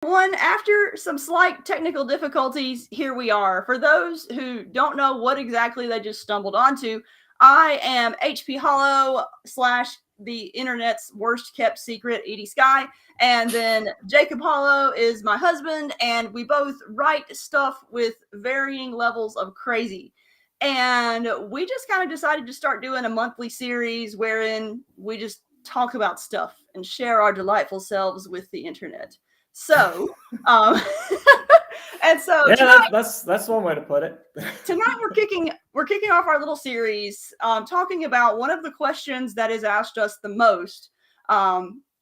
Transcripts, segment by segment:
One, after some slight technical difficulties, here we are. For those who don't know what exactly they just stumbled onto, I am HP Holo / the internet's worst kept secret, Edie Skye. And then Jacob Holo is my husband, and we both write stuff with varying levels of crazy. And we just kind of decided to start doing a monthly series wherein we just talk about stuff and share our delightful selves with the internet. So, um, and so Yeah, tonight, that's one way to put it. tonight we're kicking off our little series, talking about one of the questions that is asked us the most,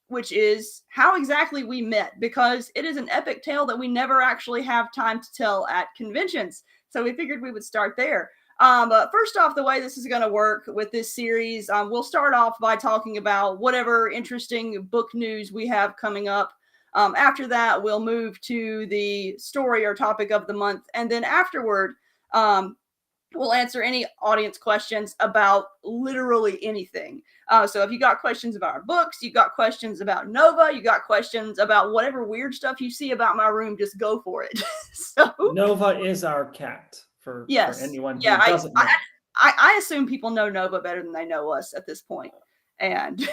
which is how exactly we met, because it is an epic tale that we never actually have time to tell at conventions. So we figured we would start there. But first off, the way this is going to work with this series, we'll start off by talking about whatever interesting book news we have coming up. After that, we'll move to the story or topic of the month. And then afterward, we'll answer any audience questions about literally anything. So if you got questions about our books, you got questions about Nova, you got questions about whatever weird stuff you see about my room, just go for it. So Nova is our cat for anyone who doesn't know. I assume people know Nova better than they know us at this point. And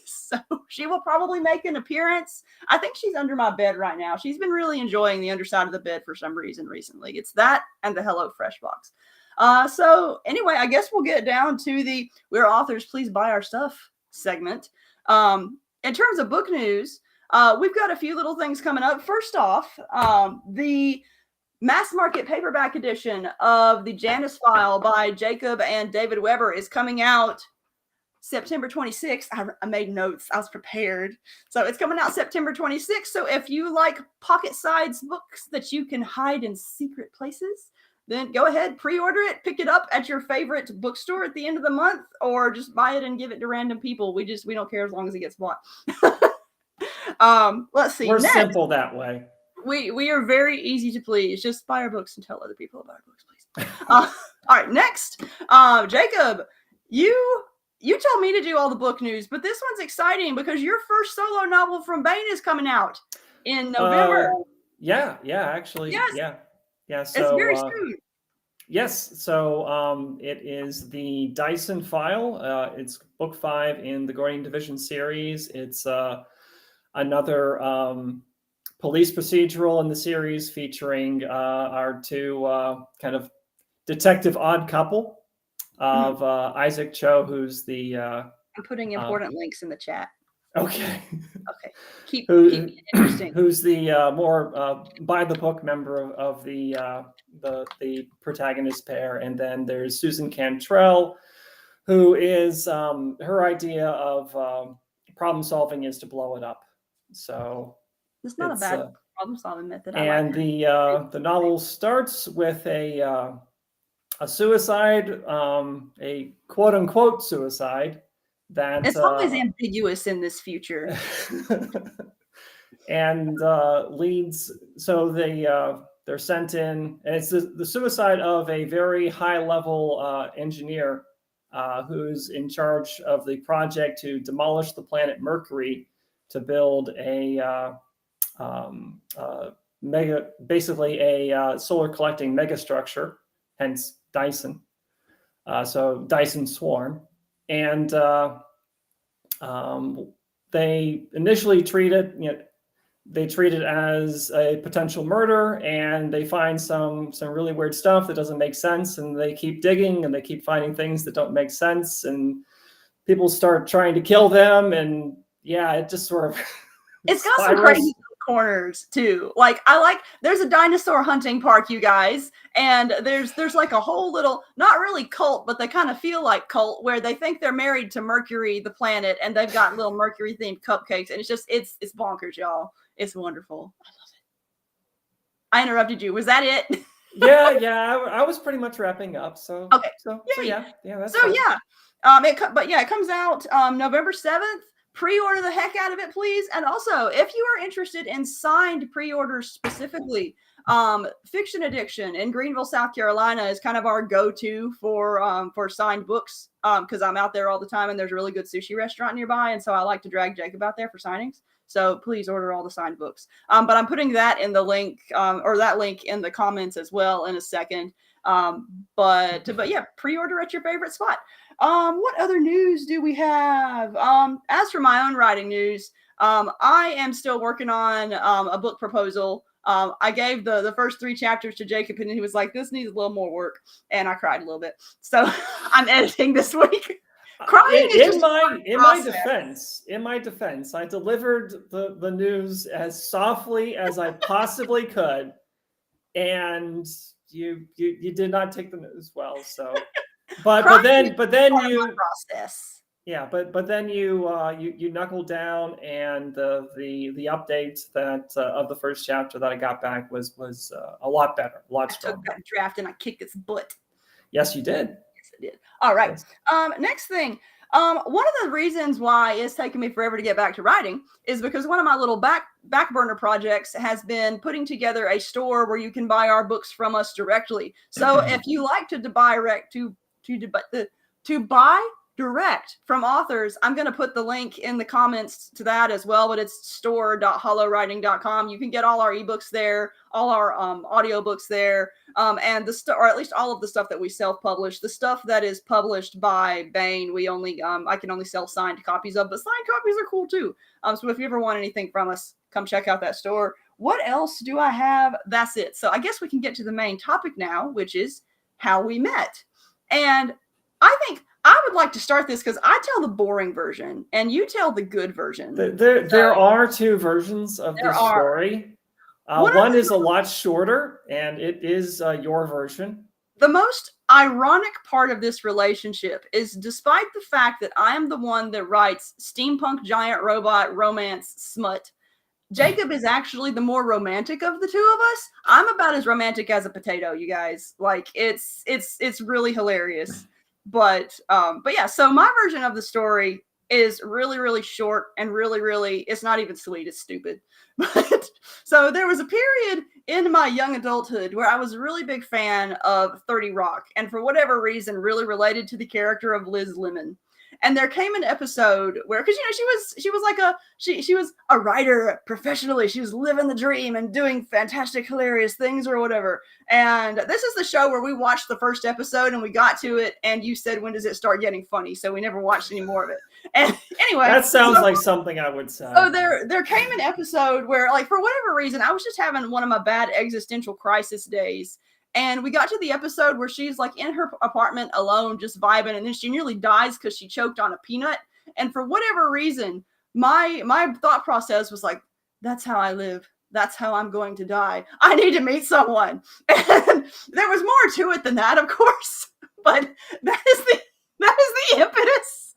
so she will probably make an appearance. I think she's under my bed right now. She's been really enjoying the underside of the bed for some reason recently. It's that and the Hello Fresh box. So anyway, I guess we'll get down to the "We're authors, please buy our stuff" segment. In terms of book news, we've got a few little things coming up. First off, the mass market paperback edition of the Janus File by Jacob and David Weber is coming out September 26th. I made notes. I was prepared. So it's coming out September 26th. So if you like pocket-sized books that you can hide in secret places, then go ahead, pre-order it, pick it up at your favorite bookstore at the end of the month, or just buy it and give it to random people. We don't care as long as it gets bought. Let's see. We're next, simple that way. We are very easy to please. Just buy our books and tell other people about our books, please. All right, next, Jacob, you told me to do all the book news, but this one's exciting because your first solo novel from Baen is coming out in November. Actually, yes. yeah. So it's very soon. Yes, so it is the Dyson File. It's book 5 in the Guardian Division series. It's another police procedural in the series featuring our two kind of detective odd couple of Isaac Cho, who's the... I'm putting important links in the chat. Okay. Okay. Keep it interesting. Who's the more by-the-book member of the protagonist pair. And then there's Susan Cantrell, who is... her idea of problem solving is to blow it up. So... It's not a bad problem-solving method. And the novel starts with a suicide, a quote-unquote suicide. It's always ambiguous in this future. And leads, so they're sent in, and it's the suicide of a very high-level engineer who's in charge of the project to demolish the planet Mercury to build a basically a solar collecting megastructure, hence Dyson. So Dyson Swarm. And they initially treat it, they treat it as a potential murder, and they find some really weird stuff that doesn't make sense, and they keep digging and they keep finding things that don't make sense, and people start trying to kill them, and it just sort of it's got some crazy corners too. There's a dinosaur hunting park, you guys, and there's like a whole little, not really cult, but they kind of feel like cult, where they think they're married to Mercury, the planet, and they've got little Mercury themed cupcakes, and it's bonkers, y'all. It's wonderful. I love it. I interrupted you. Was that it? I was pretty much wrapping up. So okay. That's so fine. It comes out November 7th. Pre-order the heck out of it, please. And also, if you are interested in signed pre-orders specifically, Fiction Addiction in Greenville, South Carolina is kind of our go-to for signed books, because I'm out there all the time and there's a really good sushi restaurant nearby, and so I like to drag Jacob out there for signings. So please order all the signed books. But I'm putting that in the link, or that link in the comments as well in a second. But yeah, pre-order at your favorite spot. What other news do we have? As for my own writing news, I am still working on a book proposal. I gave the first 3 chapters to Jacob, and he was like, "This needs a little more work," and I cried a little bit. So I'm editing this week. Crying is just in my defense, I delivered the news as softly as I possibly could, and you did not take the news well. So, but then you process. Yeah, but then you knuckled down, and the update that of the first chapter that I got back was a lot better, a lot stronger. I took that draft and I kicked its butt. Yes, you did. Yes, I did. All right. Yes. Next thing. One of the reasons why it's taken me forever to get back to writing is because one of my little back burner projects has been putting together a store where you can buy our books from us directly. So if you like to buy direct from authors, I'm going to put the link in the comments to that as well, but it's store.holowriting.com. You can get all our ebooks there, all our audiobooks there, and or at least all of the stuff that we self-publish. The stuff that is published by Baen, we only I can only sell signed copies of, but signed copies are cool too. So if you ever want anything from us, come check out that store. What else do I have? That's it. So I guess we can get to the main topic now, which is how we met. And I think I would like to start this because I tell the boring version and you tell the good version. There are 2 versions of this story. One is a lot shorter, and it is your version. The most ironic part of this relationship is, despite the fact that I am the one that writes steampunk giant robot romance smut, Jacob is actually the more romantic of the 2 of us. I'm about as romantic as a potato, you guys. Like, it's really hilarious. But yeah, so my version of the story is really, really short and really, it's not even sweet, it's stupid. But so there was a period in my young adulthood where I was a really big fan of 30 Rock, and for whatever reason really related to the character of Liz Lemon. And there came an episode where, because she was a writer professionally. She was living the dream and doing fantastic, hilarious things or whatever. And this is the show where we watched the first episode and we got to it, and you said, "When does it start getting funny?" So we never watched any more of it. And anyway, that sounds like something I would say. So there came an episode where, like, for whatever reason, I was just having one of my bad existential crisis days. And we got to the episode where she's like in her apartment alone, just vibing, and then she nearly dies because she choked on a peanut. And for whatever reason, my thought process was like, that's how I live. That's how I'm going to die. I need to meet someone. And there was more to it than that, of course. But that is the impetus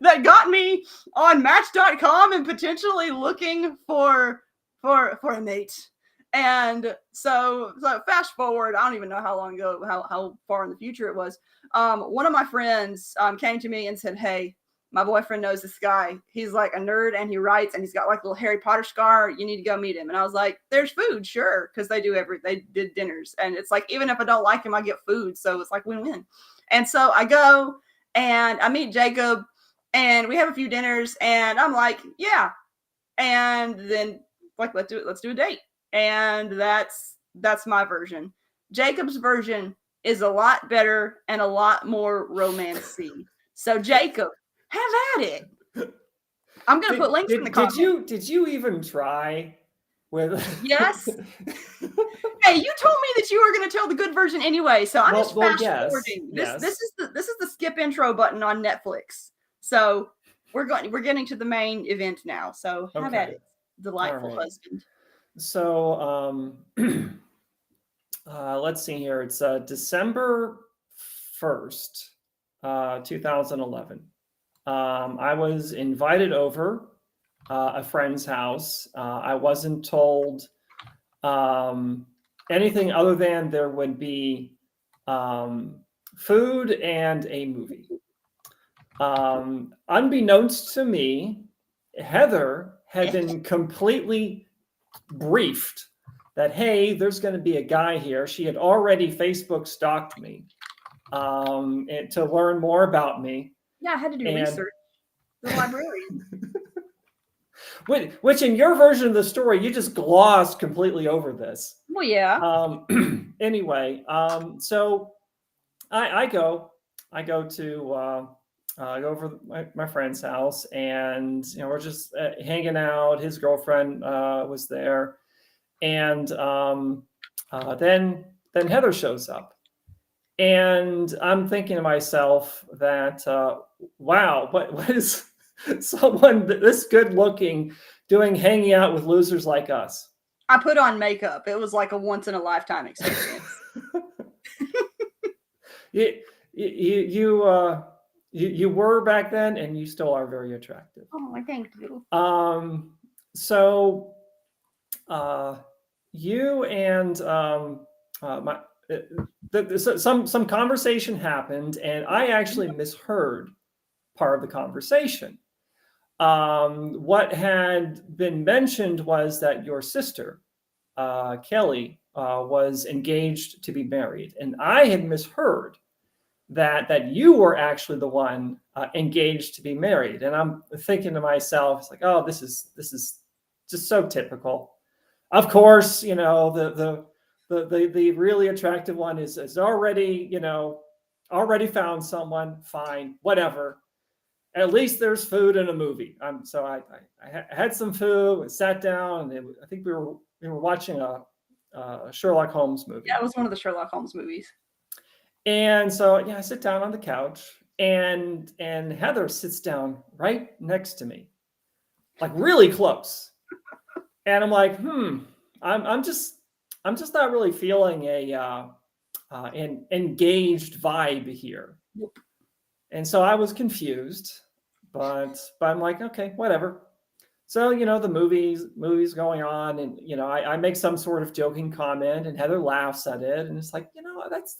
that got me on Match.com and potentially looking for a mate. And so fast forward, I don't even know how long ago, how far in the future it was. One of my friends came to me and said, "Hey, my boyfriend knows this guy. He's like a nerd and he writes, and he's got like a little Harry Potter scar. You need to go meet him." And I was like, "There's food, sure," because they did dinners, and it's like, even if I don't like him, I get food, so it's like win-win. And so I go and I meet Jacob, and we have a few dinners, and I'm like, yeah, and then like let's do a date. And that's my version. Jacob's version is a lot better and a lot more romancy. So Jacob, have at it. I'm gonna put links in the comments. Did you even try with? Yes. Hey, you told me that you were gonna tell the good version anyway, so I'm just fast forwarding. Yes. This is the skip intro button on Netflix. So we're getting to the main event now. So have at it, delightful husband. So let's see here. It's December 1st, 2011. I was invited over a friend's house. I wasn't told anything other than there would be food and a movie. Unbeknownst to me, Heather had been completely briefed that, hey, there's going to be a guy here. She had already Facebook stalked me to learn more about me. Yeah, I had to do research. The librarian. which in your version of the story, you just glossed completely over this. Well, yeah. Anyway, so I go to I go over to my friend's house, and we're just hanging out. His girlfriend was there, and then Heather shows up, and I'm thinking to myself that wow, what is someone this good looking doing hanging out with losers like us? I put on makeup. It was like a once in a lifetime experience. You were back then, and you still are very attractive. Oh, thank you. So you and some conversation happened, and I actually misheard part of the conversation. What had been mentioned was that your sister, Kelly, was engaged to be married, and I had misheard that you were actually the one engaged to be married. And I'm thinking to myself, it's like, oh, this is just so typical. Of course, the really attractive one is already already found someone. Fine, whatever. At least there's food in a movie. So I had some food and sat down, and I think we were watching a Sherlock Holmes movie. Yeah, it was one of the Sherlock Holmes movies. And so I sit down on the couch, and Heather sits down right next to me, like really close. And I'm like, I'm just not really feeling an engaged vibe here. Nope. And so I was confused, but I'm like, okay, whatever. So the movie's going on, and I make some sort of joking comment, and Heather laughs at it, and it's like, that's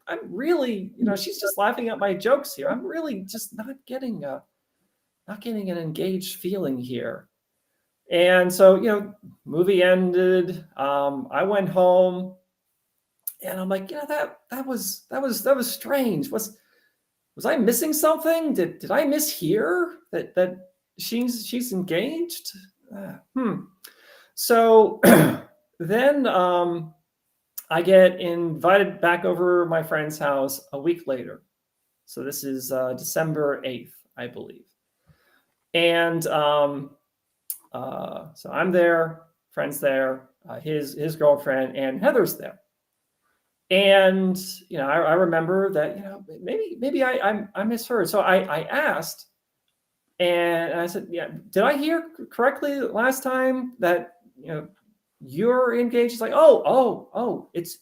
I'm really, she's just laughing at my jokes here. I'm really just not getting an engaged feeling here. And so, movie ended. I went home, and I'm like, that was strange. Was I missing something? Did I mishear that she's engaged? So then I get invited back over my friend's house a week later. So this is December 8th, I believe. And so I'm there, friend's there, his girlfriend, and Heather's there. And I remember that maybe I misheard. So I asked, and I said, yeah, did I hear correctly last time that you're engaged? It's like, oh, it's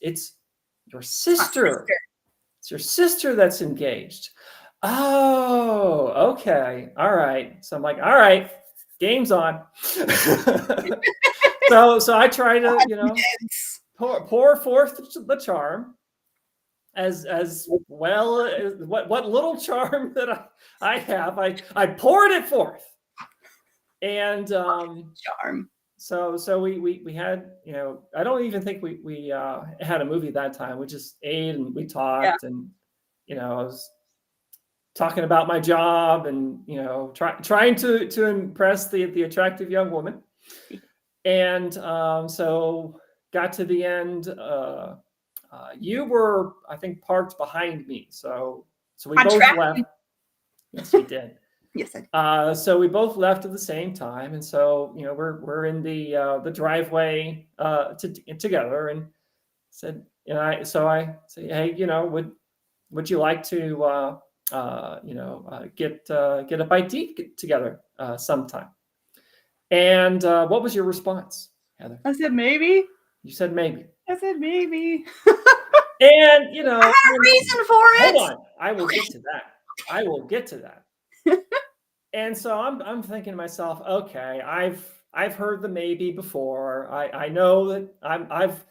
your sister. It's your sister that's engaged. Oh, okay, all right. So I'm like, all right, game's on. So I try to pour forth the charm as well as what little charm that I have. I poured it forth, and charm. So we had I don't even think we had a movie that time. We just ate and we talked, and I was talking about my job and trying to impress the attractive young woman, and so got to the end. You were, I think, parked behind me, so we both left. Yes, we did. Yes, I did. So we both left at the same time, and so we're in the driveway together, and said, I say, hey, would you like to get a bite to eat together sometime? And what was your response, Heather? I said maybe. You said maybe. I said maybe. And I had a reason for it. Hold on, I will get to that. I will get to that. And so I'm thinking to myself, okay, I've heard the maybe before. I know that I've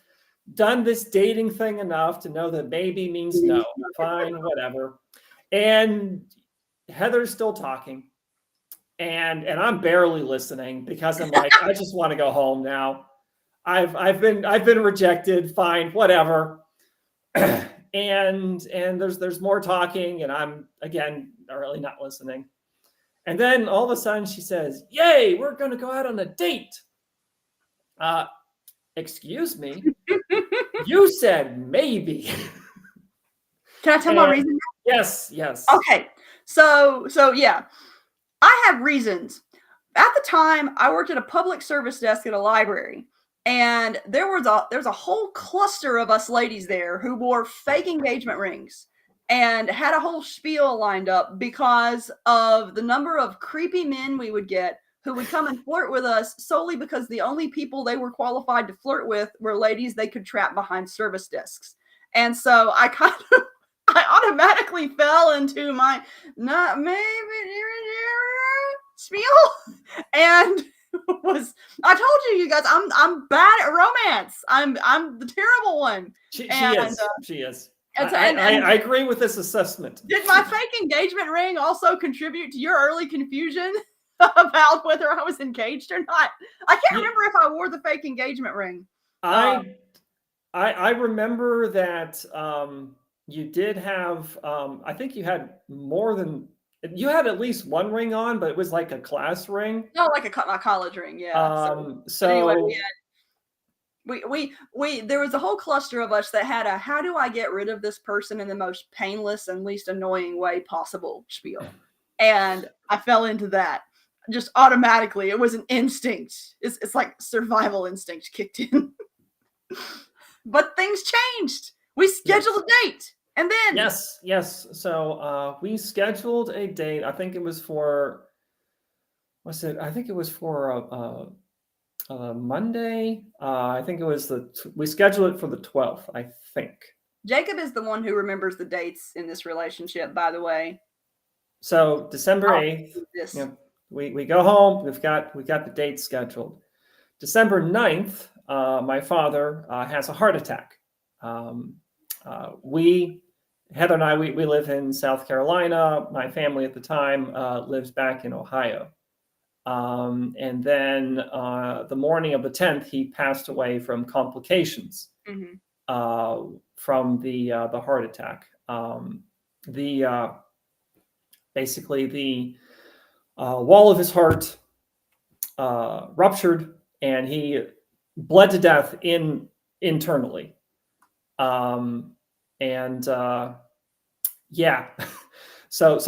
done this dating thing enough to know that maybe means no. Fine, whatever. And Heather's still talking, and I'm barely listening because I'm like, I just want to go home now. I've been rejected. Fine, whatever. And there's more talking, and I'm again really not listening. And then all of a sudden she says, "Yay, we're going to go out on a date." Excuse me? You said maybe. Can I tell my reason? Yes, yes. Okay. So yeah, I have reasons. At the time, I worked at a public service desk at a library, and there's a whole cluster of us ladies there who wore fake engagement rings and had a whole spiel lined up because of the number of creepy men we would get who would come and flirt with us solely because the only people they were qualified to flirt with were ladies they could trap behind service desks. And so I automatically fell into my not maybe spiel, and I told you guys I'm bad at romance. I'm the terrible one. She is. I agree with this assessment. Did my fake engagement ring also contribute to your early confusion about whether I was engaged or not? I can't remember if I wore the fake engagement ring. I remember that you did have. I think you had more than. You had at least one ring on, but it was like a class ring. No, like my college ring, yeah. So anyway, we there was a whole cluster of us that had a how do I get rid of this person in the most painless and least annoying way possible spiel. And I fell into that just automatically. It was an instinct. It's like survival instinct kicked in. But things changed. We scheduled a date. And then yes. So we scheduled a date. I think it was for I think it was for Monday. I think it was we scheduled it for the 12th, I think. Jacob is the one who remembers the dates in this relationship, by the way. So December 8th, we go home. We've got the date scheduled. December 9th, my father has a heart attack. Heather and I, we live in South Carolina. My family at the time lives back in Ohio. And then the morning of the 10th, he passed away from complications from the heart attack. Basically the wall of his heart ruptured, and he bled to death internally. So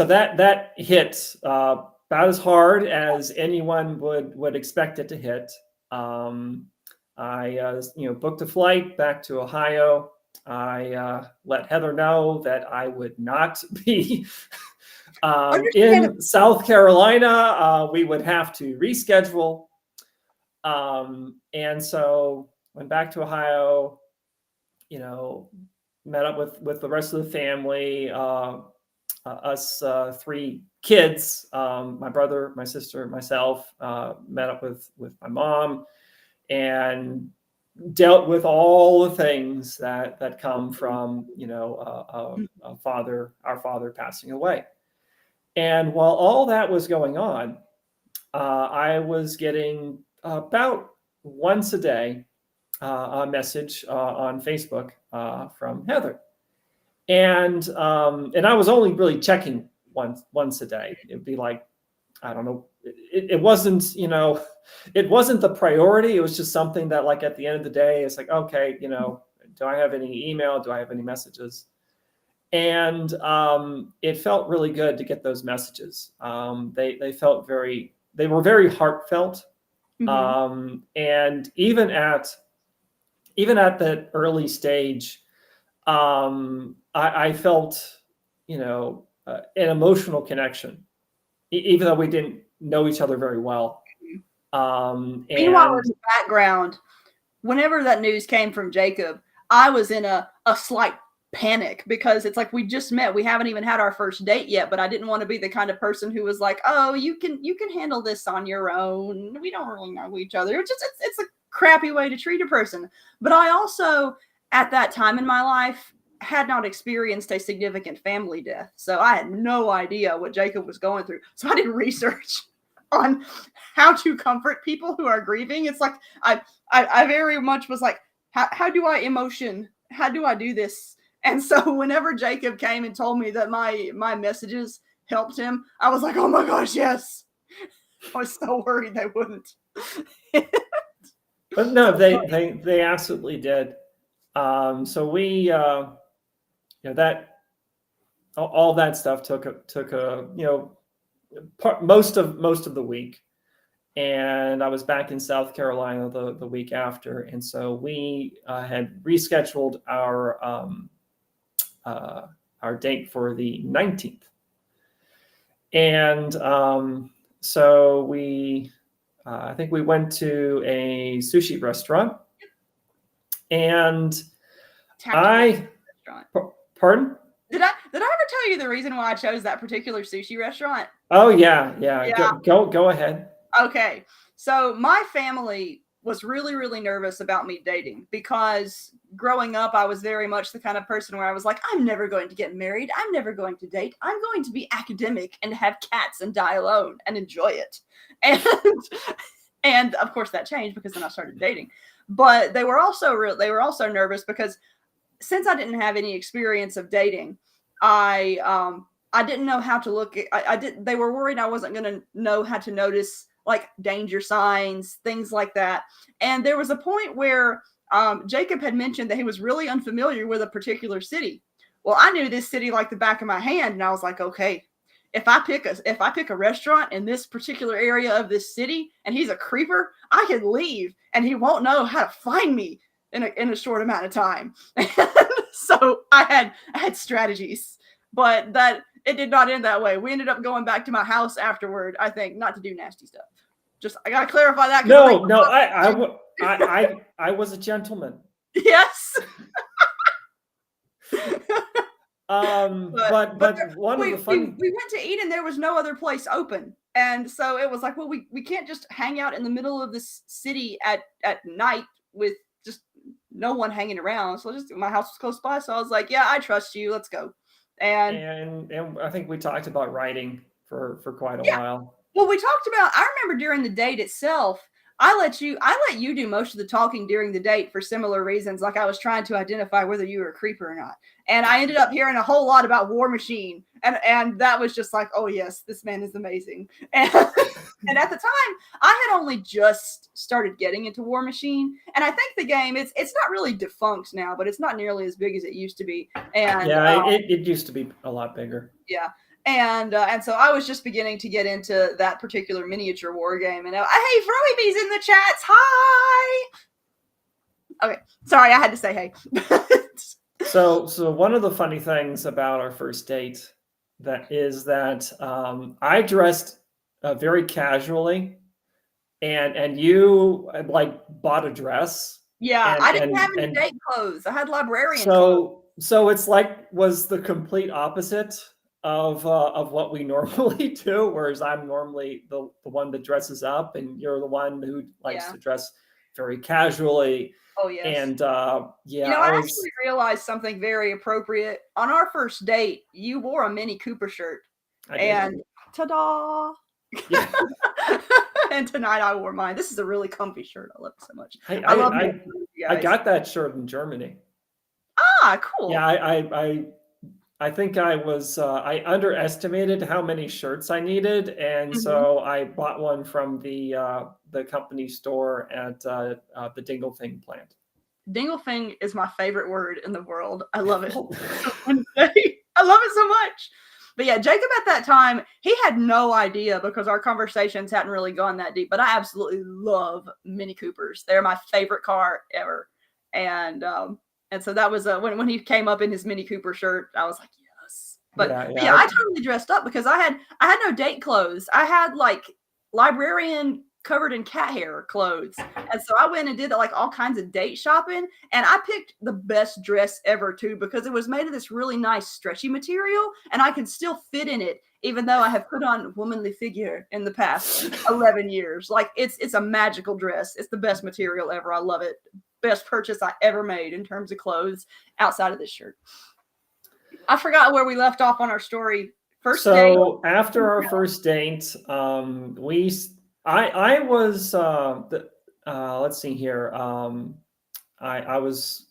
that hit about as hard as anyone would expect it to hit. I booked a flight back to Ohio. I let Heather know that I would not be in South Carolina. We would have to reschedule. And so went back to Ohio, met up with the rest of the family, us three kids, my brother, my sister, myself, met up with my mom and dealt with all the things that come from, our father passing away. And while all that was going on, I was getting about once a day a message on Facebook from Heather, and I was only really checking once a day. It'd be like, I don't know, it wasn't it wasn't the priority. It was just something that, like, at the end of the day, it's like, okay, do I have any email? Do I have any messages? And it felt really good to get those messages. They were very heartfelt. And even at that early stage, I felt, an emotional connection, even though we didn't know each other very well. Meanwhile, in the background, whenever that news came from Jacob, I was in a slight panic because it's like, we just met. We haven't even had our first date yet, but I didn't want to be the kind of person who was like, oh, you can handle this on your own. We don't really know each other. It's a crappy way to treat a person. But I also, at that time in my life, had not experienced a significant family death. So I had no idea what Jacob was going through. So I did research on how to comfort people who are grieving. It's like, I very much was like, how do I emotion? How do I do this? And so whenever Jacob came and told me that my messages helped him, I was like, oh my gosh, yes. I was so worried they wouldn't. But no, they absolutely did. So we, that all that stuff took a most of the week, and I was back in South Carolina the week after, and so we had rescheduled our date for the 19th, and so we. I think we went to a sushi restaurant, and restaurant. Pardon? Did I ever tell you the reason why I chose that particular sushi restaurant? Oh yeah. Go ahead. Okay, so my family was really, really nervous about me dating because growing up, I was very much the kind of person where I was like, I'm never going to get married. I'm never going to date. I'm going to be academic and have cats and die alone and enjoy it. And of course that changed because then I started dating. But they were also nervous because since I didn't have any experience of dating, I didn't know how to look at, they were worried I wasn't going to know how to notice like danger signs, things like that. And there was a point where Jacob had mentioned that he was really unfamiliar with a particular city. Well, I knew this city like the back of my hand, and I was like, okay, if I pick a restaurant in this particular area of this city and he's a creeper, I can leave and he won't know how to find me in a short amount of time. So I had strategies, but that it did not end that way. We ended up going back to my house afterward, I think, not to do nasty stuff. Just I gotta clarify that. No, I was a gentleman. Yes. But one of the funny we went to eat and there was no other place open, and so it was like, well, we can't just hang out in the middle of this city at night with just no one hanging around. So just my house was close by, so I was like, yeah, I trust you, let's go. And I think we talked about writing for quite a while. Well, we talked about, I remember during the date itself, I let you do most of the talking during the date for similar reasons. Like I was trying to identify whether you were a creeper or not. And I ended up hearing a whole lot about War Machine. And that was just like, oh yes, this man is amazing. And at the time, I had only just started getting into War Machine. And I think the game, it's not really defunct now, but it's not nearly as big as it used to be. And yeah, it used to be a lot bigger. Yeah. And so I was just beginning to get into that particular miniature war game. And hey, Froeby's in the chats. Hi. Okay, sorry, I had to say hey. So one of the funny things about our first date that I dressed very casually, and you like bought a dress. Yeah, I didn't have any date clothes. I had librarian clothes. So it's like was the complete opposite of what we normally do, whereas I'm normally the one that dresses up, and you're the one who likes to dress very casually. Oh yes. And I actually realized something very appropriate. On our first date, you wore a Mini Cooper shirt. And ta-da! Yeah. And tonight I wore mine. This is a really comfy shirt. I love it so much. I love it. I got that shirt in Germany. Ah, cool. Yeah, I think I underestimated how many shirts I needed, and so I bought one from the company store at the Dingolfing plant. Dingolfing is my favorite word in the world. I love it. I love it so much. But yeah, Jacob at that time, he had no idea because our conversations hadn't really gone that deep, but I absolutely love Mini Coopers. They're my favorite car ever. And so that was when he came up in his Mini Cooper shirt, I was like, yes. But yeah, I totally dressed up because I had no date clothes. I had like librarian covered in cat hair clothes. And so I went and did like all kinds of date shopping, and I picked the best dress ever too, because it was made of this really nice stretchy material and I can still fit in it, even though I have put on womanly figure in the past 11 years. Like it's a magical dress. It's the best material ever. I love it. Best purchase I ever made in terms of clothes outside of this shirt. I forgot where we left off on our story. First date. So after our first date, I was let's see here. I was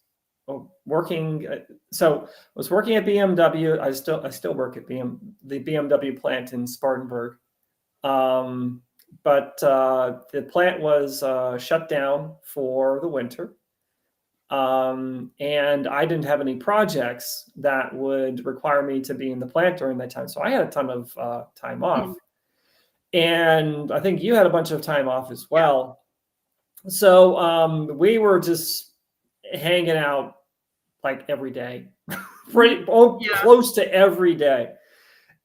working. So I was working at BMW. I still work at the BMW plant in Spartanburg. But the plant was shut down for the winter. And I didn't have any projects that would require me to be in the plant during that time. So I had a ton of time off. And I think you had a bunch of time off as well. So we were just hanging out like every day, close to every day.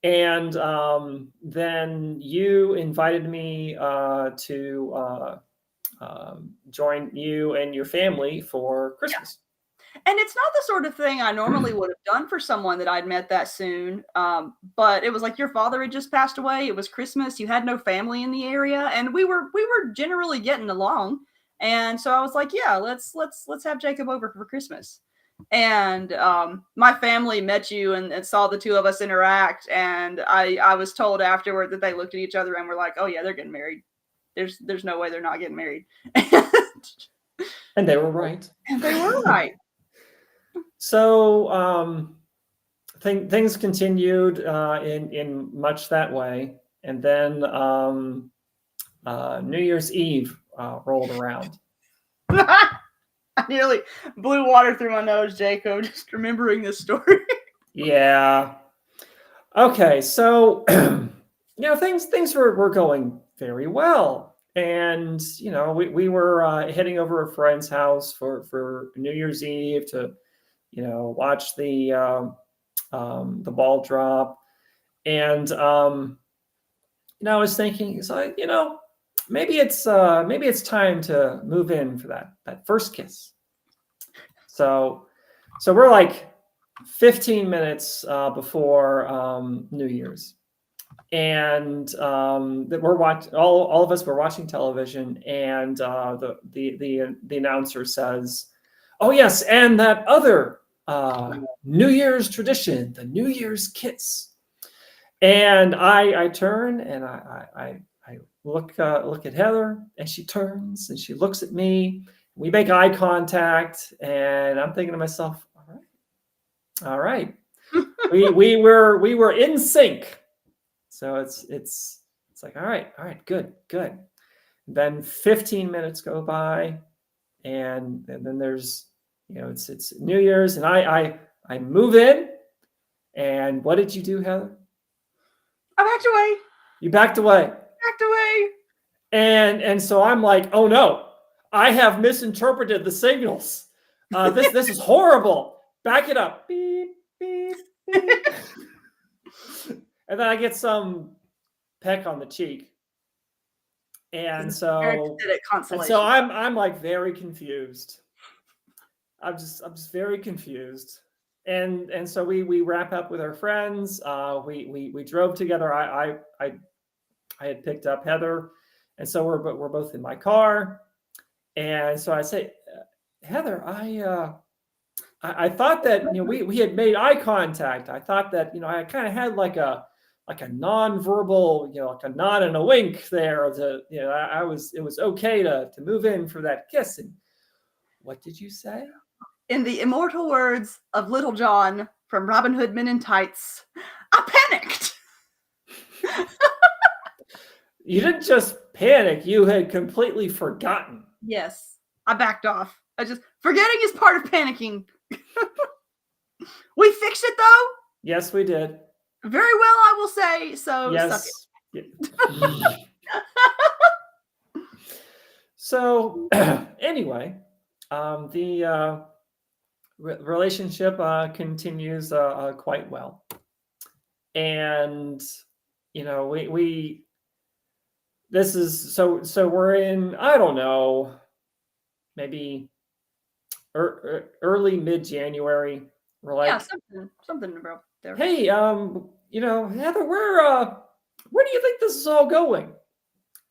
And then you invited me to join you and your family for Christmas. And it's not the sort of thing I normally would have done for someone that I'd met that soon. But it was like your father had just passed away. It was Christmas. You had no family in the area, and we were generally getting along. And so I was like, yeah, let's have Jacob over for Christmas. And my family met you and saw the two of us interact. And I was told afterward that they looked at each other and were like, oh yeah, they're getting married. There's no way they're not getting married. And they were right. And they were right. So things continued in much that way. And then New Year's Eve rolled around. I nearly blew water through my nose, Jacob, just remembering this story. Yeah. Okay, so things were going very well. And we were heading over a friend's house for New Year's Eve to watch the ball drop. And I was thinking, so maybe it's time to move in for that first kiss. So we're like 15 minutes before New Year's, and we're watching. All of us were watching television, and the announcer says, "Oh yes, and that other New Year's tradition, the New Year's kiss." And I turn and I look at Heather, and she turns and she looks at me. We make eye contact, and I'm thinking to myself, all right, we were in sync. So it's like, all right, good. Then 15 minutes go by, and then there's it's New Year's, and I move in. And what did you do, Heather? I backed away. You backed away. Backed away. And so I'm like, oh no, I have misinterpreted the signals. This is horrible. Back it up. Beep, beep, beep. And then I get some peck on the cheek. And so I'm like very confused. I'm just very confused. And so we wrap up with our friends. We drove together. I had picked up Heather, and so we're both in my car. And so I say, Heather, I thought that we had made eye contact. I thought that I kind of had like a nonverbal like a nod and a wink there. It was okay to move in for that kiss. And what did you say? In the immortal words of Little John from Robin Hood Men in Tights, I panicked. You didn't just panic, you had completely forgotten. Yes, I backed off. Forgetting is part of panicking. We fixed it though. Yes, we did. Very well, I will say. So yes. Suck it. So anyway, the relationship continues quite well, and we this is so we're in, I don't know, maybe early mid-January. We're like, something about there. Hey, Heather, where do you think this is all going?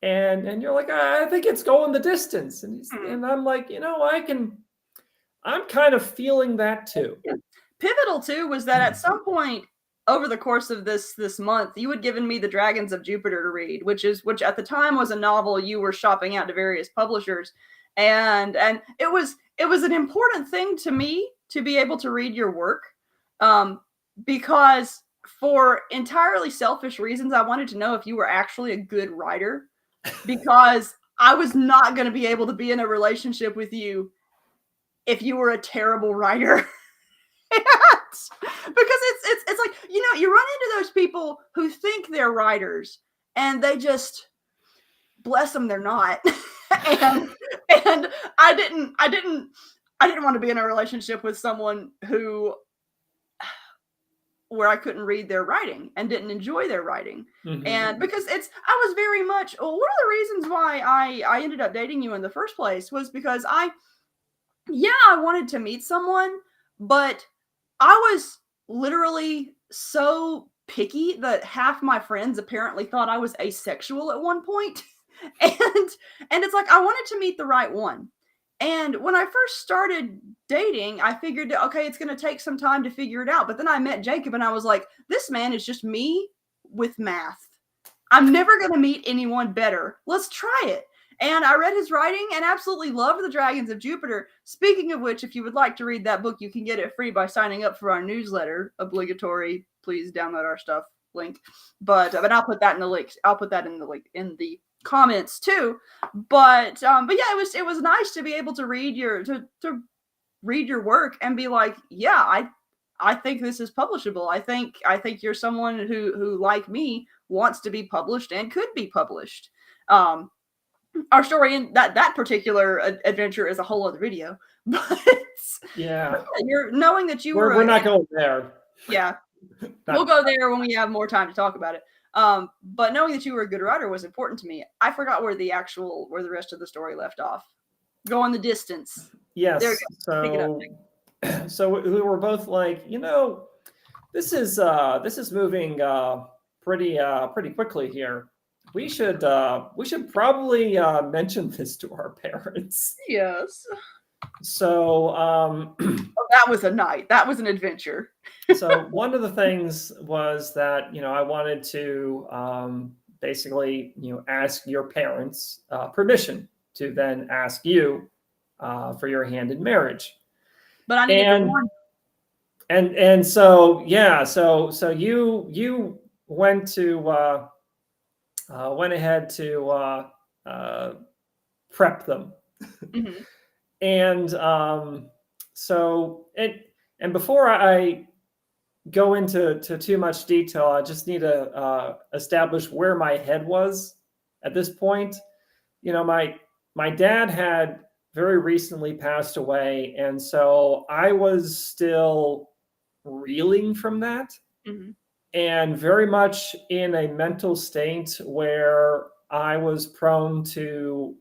And you're like, I think it's going the distance. And I'm like, I'm kind of feeling that too. Yeah. Pivotal too was that at some point over the course of this month, you had given me The Dragons of Jupiter to read, which at the time was a novel you were shopping out to various publishers. And it was an important thing to me to be able to read your work, because for entirely selfish reasons, I wanted to know if you were actually a good writer, because I was not going to be able to be in a relationship with you if you were a terrible writer. Because it's like, you know, you run into those people who think they're writers and they just, bless them, they're not. and I didn't want to be in a relationship with someone where I couldn't read their writing and didn't enjoy their writing. Mhm. And because I was very much, one of the reasons why I ended up dating you in the first place was because I wanted to meet someone, but I was literally so picky that half my friends apparently thought I was asexual at one point. And it's like, I wanted to meet the right one. And when I first started dating, I figured, okay, it's going to take some time to figure it out. But then I met Jacob and I was like, this man is just me with math. I'm never going to meet anyone better. Let's try it. And I read his writing and absolutely loved The Dragons of Jupiter. Speaking of which, if you would like to read that book, you can get it free by signing up for our newsletter. Obligatory. Please download our stuff link. But I'll put that in the links. I'll put that in the link in the comments too. But yeah, it was nice to be able to read your work and be like, yeah, I think this is publishable. I think you're someone who like me wants to be published and could be published. Our story in that particular adventure is a whole other video, but yeah, you're knowing that we're not going there. Yeah, we'll go there when we have more time to talk about it. But knowing that you were a good writer was important to me. I forgot where the rest of the story left off. Go in the distance. Yes. There you go. So we were both like, you know, this is moving pretty quickly here. We should probably mention this to our parents. Yes. So that was a night. That was an adventure. So one of the things was that, you know, I wanted to basically, you know, ask your parents permission to then ask you for your hand in marriage. But I needed to warn you. And so yeah, so you went ahead to prep them. Mm-hmm. And and before I go into too much detail, I just need to establish where my head was at this point. You know, my dad had very recently passed away, and so I was still reeling from that. Mm-hmm. And very much in a mental state where I was prone to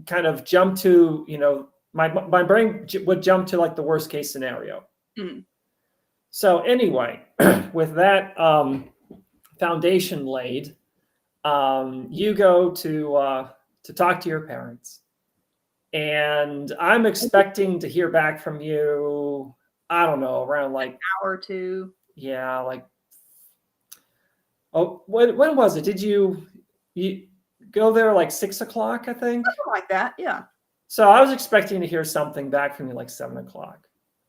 kind of jump to, you know, my brain would jump to like the worst case scenario. Mm. So anyway, with that foundation laid, you go to talk to your parents, and I'm expecting to hear back from you. I don't know, around like an hour or two. Yeah, like, oh, when was it? Did you go there like 6 o'clock, I think? Something like that, yeah. So I was expecting to hear something back from you like 7 o'clock.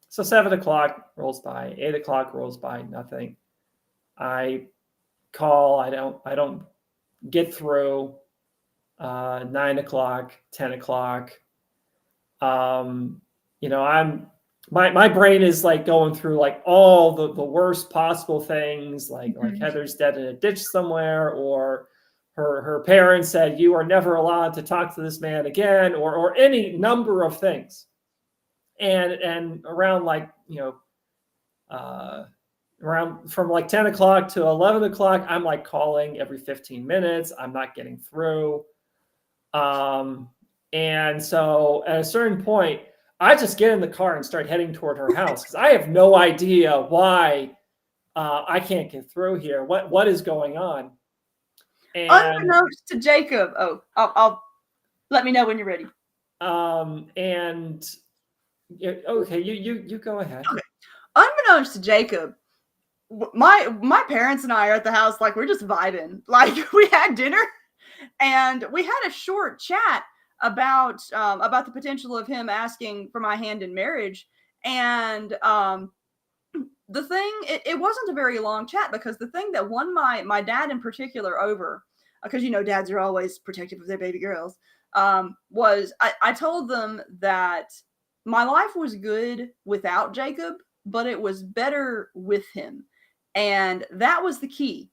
So 7 o'clock rolls by, 8 o'clock rolls by, nothing. I call, I don't get through. 9 o'clock, 10 o'clock. You know, my brain is like going through like all the worst possible things, like Heather's dead in a ditch somewhere, or her parents said you are never allowed to talk to this man again, or any number of things. And around like, you know, around from like 10 o'clock to 11 o'clock, I'm like calling every 15 minutes. I'm not getting through. And so at a certain point, I just get in the car and start heading toward her house because I have no idea why I can't get through here. What is going on? And unbeknownst to Jacob, I'll let me know when you're ready. And okay, you go ahead. Okay. Unbeknownst to Jacob, my parents and I are at the house, like we're just vibing. Like we had dinner and we had a short chat about the potential of him asking for my hand in marriage. And the thing, it wasn't a very long chat, because the thing that won my dad in particular over, because dads are always protective of their baby girls, was I told them that my life was good without Jacob, but it was better with him, and that was the key.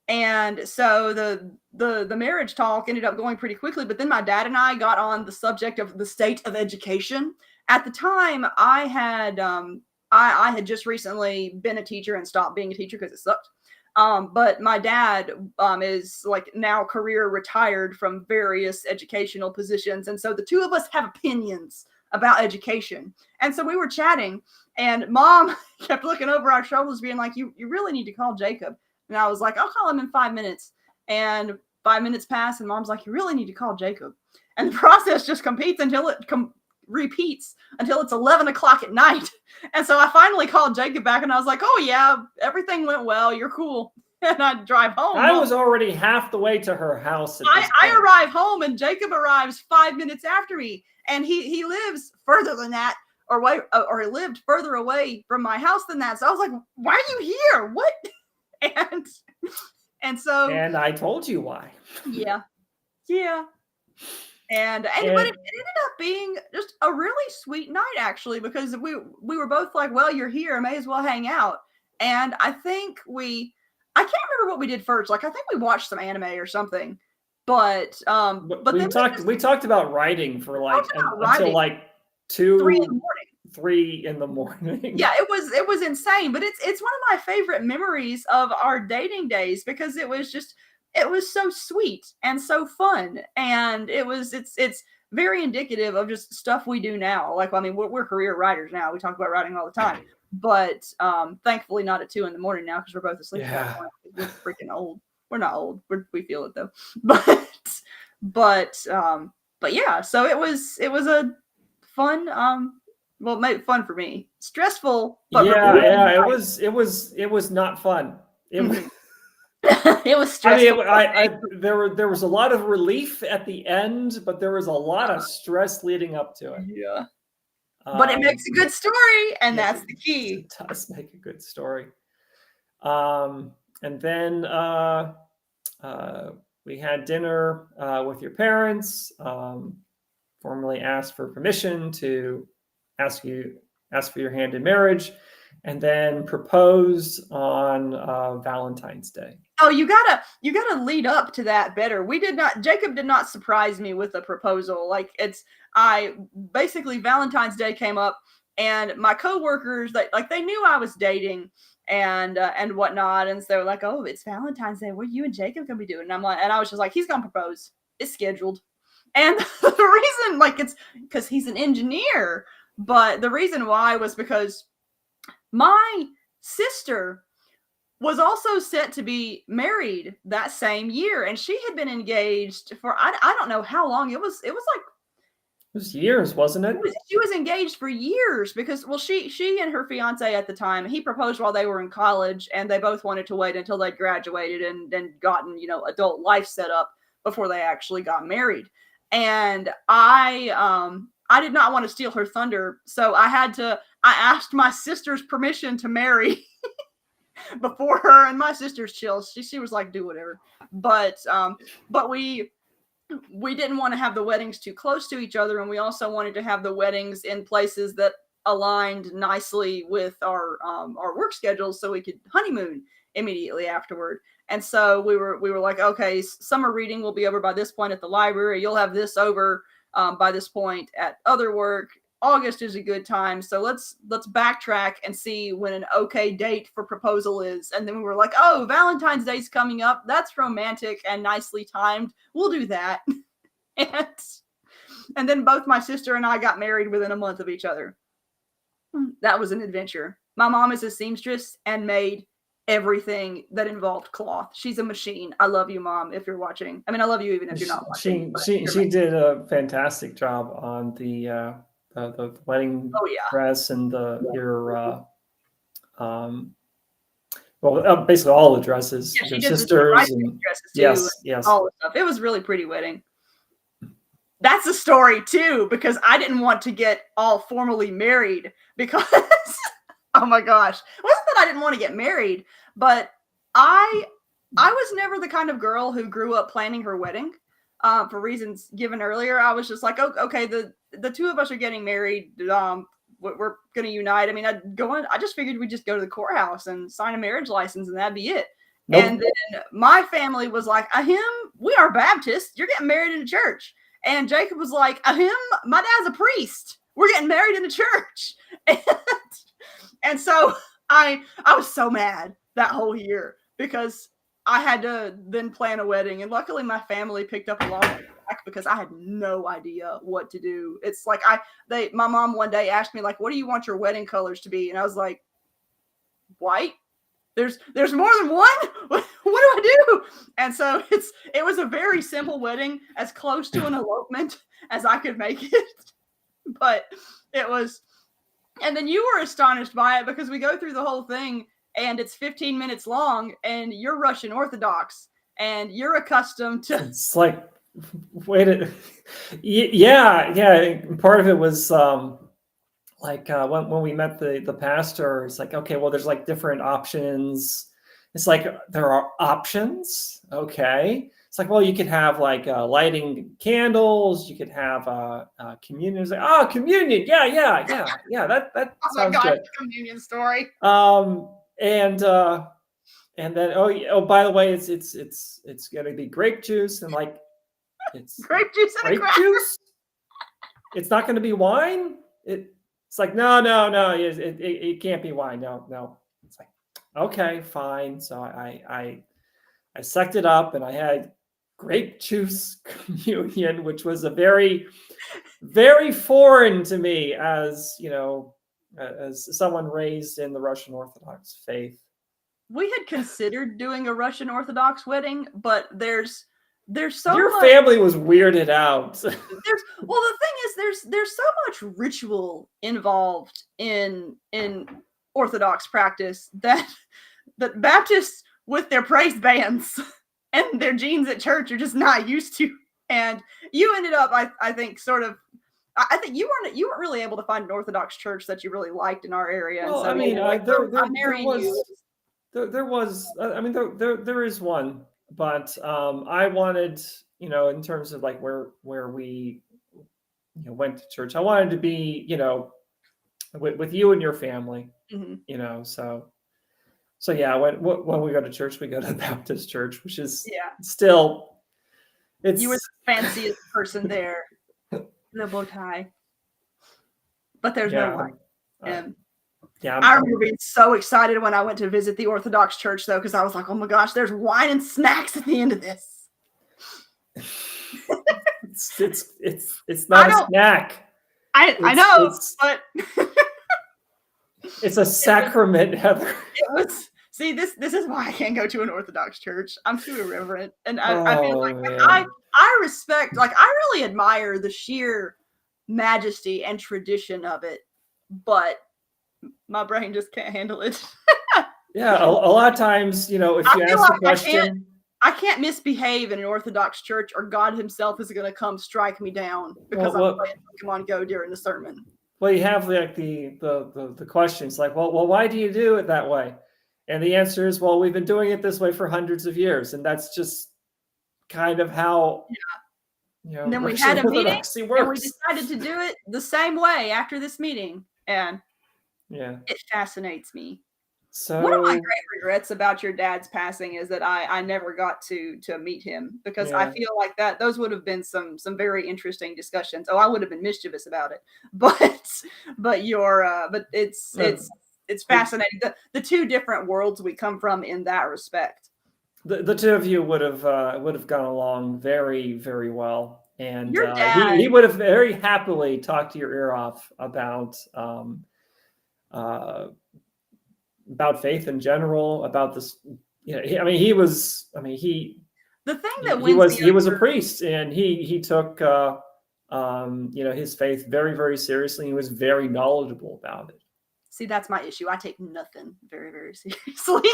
And so the marriage talk ended up going pretty quickly, but then my dad and I got on the subject of the state of education. At the time, I had just recently been a teacher and stopped being a teacher because it sucked. But my dad is like now career retired from various educational positions, and so the two of us have opinions about education. And so we were chatting, and Mom kept looking over our shoulders, being like, "You really need to call Jacob." And I was like, "I'll call him in 5 minutes." And 5 minutes passed, and Mom's like, "You really need to call Jacob." And the process just repeats until it's 11 o'clock at night. And so I finally called Jacob back, and I was like, "Oh yeah, everything went well. You're cool." And I drive home. I was already half the way to her house. I arrive home, and Jacob arrives 5 minutes after me, and he lives further than that, or he lived further away from my house than that. So I was like, "Why are you here? What?" And so, and I told you why. Yeah. And but it ended up being just a really sweet night, actually, because we were both like, "Well, you're here, may as well hang out." And I think I can't remember what we did first. Like, I think we watched some anime or something. But we talked about writing for like until like 3 in the morning. 3 in the morning. Yeah, it was insane, but it's one of my favorite memories of our dating days, because it was so sweet and so fun, and it's very indicative of just stuff we do now. Like, I mean, we're career writers now. We talk about writing all the time, but thankfully not at 2 in the morning now, because we're both asleep. Yeah. We're freaking old. We're not old. We feel it though. But yeah. So it was a fun. Well, maybe fun for me. Stressful. But it was not fun. It was. It was stressful. I mean, there was a lot of relief at the end, but there was a lot of stress leading up to it. Yeah. But it makes a good story, and that's the key. It does make a good story. And then we had dinner with your parents. Formally asked for permission to ask for your hand in marriage, and then proposed on Valentine's Day. Oh, you gotta lead up to that better. Jacob did not surprise me with a proposal. Like, basically Valentine's Day came up, and my coworkers, they knew I was dating and whatnot, and so they were like, "Oh, it's Valentine's Day. What are you and Jacob gonna be doing?" And I was just like, "He's gonna propose. It's scheduled." And the reason, it's because he's an engineer, but the reason why was because my sister was also set to be married that same year, and she had been engaged for I don't know how long. It was years, wasn't it? She was engaged for years, because she and her fiance at the time, he proposed while they were in college, and they both wanted to wait until they graduated and then gotten adult life set up before they actually got married. And I did not want to steal her thunder, so I asked my sister's permission to marry before her, and my sister's chill. She was like, "Do whatever." But we didn't want to have the weddings too close to each other, and we also wanted to have the weddings in places that aligned nicely with our work schedules, so we could honeymoon immediately afterward. And so we were like, "Okay, summer reading will be over by this point at the library. You'll have this over by this point at other work. August is a good time, so let's backtrack and see when an okay date for proposal is." And then we were like, "Oh, Valentine's Day's coming up. That's romantic and nicely timed. We'll do that." And then both my sister and I got married within a month of each other. That was an adventure. My mom is a seamstress and made everything that involved cloth. She's a machine. I love you, Mom, if you're watching. I mean, I love you even if you're not watching. She did a fantastic job on the wedding dress and basically all the dresses. Yeah, your sisters and dresses too, yes, all the stuff. It was really pretty wedding. that's a story too, because I didn't want to get all formally married because oh my gosh. It wasn't that I didn't want to get married, but I was never the kind of girl who grew up planning her wedding. For reasons given earlier, I was just like, oh, okay, the two of us are getting married. We're going to unite. I mean, I just figured we'd just go to the courthouse and sign a marriage license and that'd be it. Nope. And then my family was like, we are Baptists. You're getting married in a church. And Jacob was like, my dad's a priest. We're getting married in a church. And so I was so mad that whole year because I had to then plan a wedding. And luckily my family picked up a lot of slack because I had no idea what to do. It's like my mom one day asked me, like, what do you want your wedding colors to be? And I was like, white. There's more than one. What do I do? And so it was a very simple wedding, as close to an elopement as I could make it. But it was, and then you were astonished by it because we go through the whole thing and it's 15 minutes long and you're Russian Orthodox and you're accustomed to. It's like, yeah. Part of it was when we met the pastor, it's like, okay, well, there's like different options. It's like, there are options. Okay. It's like, well, you could have like lighting candles. You could have communion. It's like, oh, communion. Yeah. That Oh sounds my God, good. communion story. And then, by the way, it's going to be grape juice and like, it's grape juice and grape juice. It's not going to be wine. It's like, no, it can't be wine. No. It's like, okay, fine. So I sucked it up and I had grape juice communion, which was a very, very foreign to me as, as someone raised in the Russian Orthodox faith. We had considered doing a Russian Orthodox wedding, but there's so your much, family was weirded out. the thing is there's so much ritual involved in Orthodox practice that Baptists with their praise bands and their jeans at church are just not used to. And you ended up, I think, sort of. I think you weren't really able to find an Orthodox church that you really liked in our area. Well, and so there is one, but I wanted, in terms of like where we went to church, I wanted to be, with you and your family, mm-hmm. So yeah, when we go to church, we go to the Baptist church, which is still, you were the fanciest person there. The bow tie, but there's no wine. I remember being so excited when I went to visit the Orthodox church, though, because I was like, "Oh my gosh, there's wine and snacks at the end of this." it's not a snack. I know, but it's a sacrament, Heather. It was. See, this is why I can't go to an Orthodox church. I'm too irreverent, and I feel like I respect, like, I really admire the sheer majesty and tradition of it, but my brain just can't handle it. Yeah, a lot of times, if you ask the question, I can't misbehave in an Orthodox church, or God Himself is going to come strike me down because I'm playing Pokemon Go during the sermon. Well, you have like the questions like, well, why do you do it that way? And the answer is, well, we've been doing it this way for hundreds of years, and that's just kind of how. Yeah. And then we had a meeting, and we decided to do it the same way after this meeting, and it fascinates me. So one of my great regrets about your dad's passing is that I never got to meet him, because I feel like those would have been some very interesting discussions. I would have been mischievous about it, but it's fascinating, the two different worlds we come from in that respect. The two of you would have gone along very, very well, and your dad, he would have very happily talked your ear off about faith in general, about this. He was a priest, and he took his faith very, very seriously. He was very knowledgeable about it. See, that's my issue. I take nothing very, very seriously.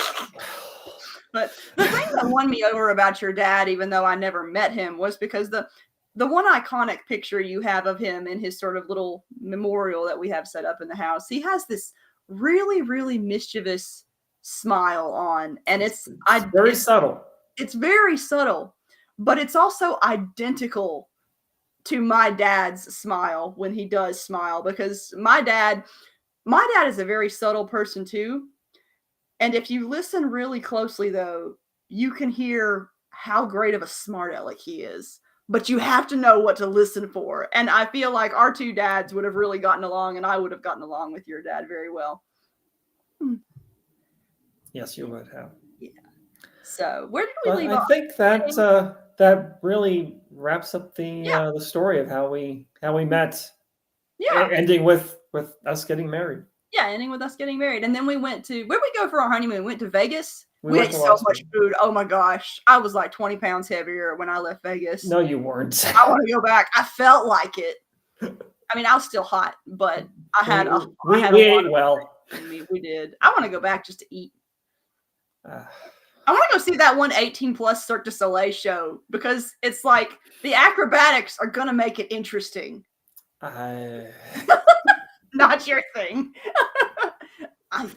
But the thing that won me over about your dad, even though I never met him, was because the the one iconic picture you have of him in his sort of little memorial that we have set up in the house, he has this really, really mischievous smile on, and it's very subtle. It's very subtle, but it's also identical to my dad's smile when he does smile, because my dad is a very subtle person too. And if you listen really closely, though, you can hear how great of a smart aleck he is. But you have to know what to listen for. And I feel like our two dads would have really gotten along, and I would have gotten along with your dad very well. Yes, you would have. Yeah. So where did we leave I off? think that that really wraps up the story of how we met. Yeah. Ending with us getting married. Yeah, ending with us getting married. And then we went to, where'd we go for our honeymoon? We went to Vegas. We ate so much food. Oh my gosh. I was like 20 pounds heavier when I left Vegas. No, you weren't. I want to go back. I felt like it. I mean, I was still hot, but I had we ate well. We did. I want to go back just to eat. I want to go see that one 18+ Cirque du Soleil show, because it's like the acrobatics are going to make it interesting. Not your thing. All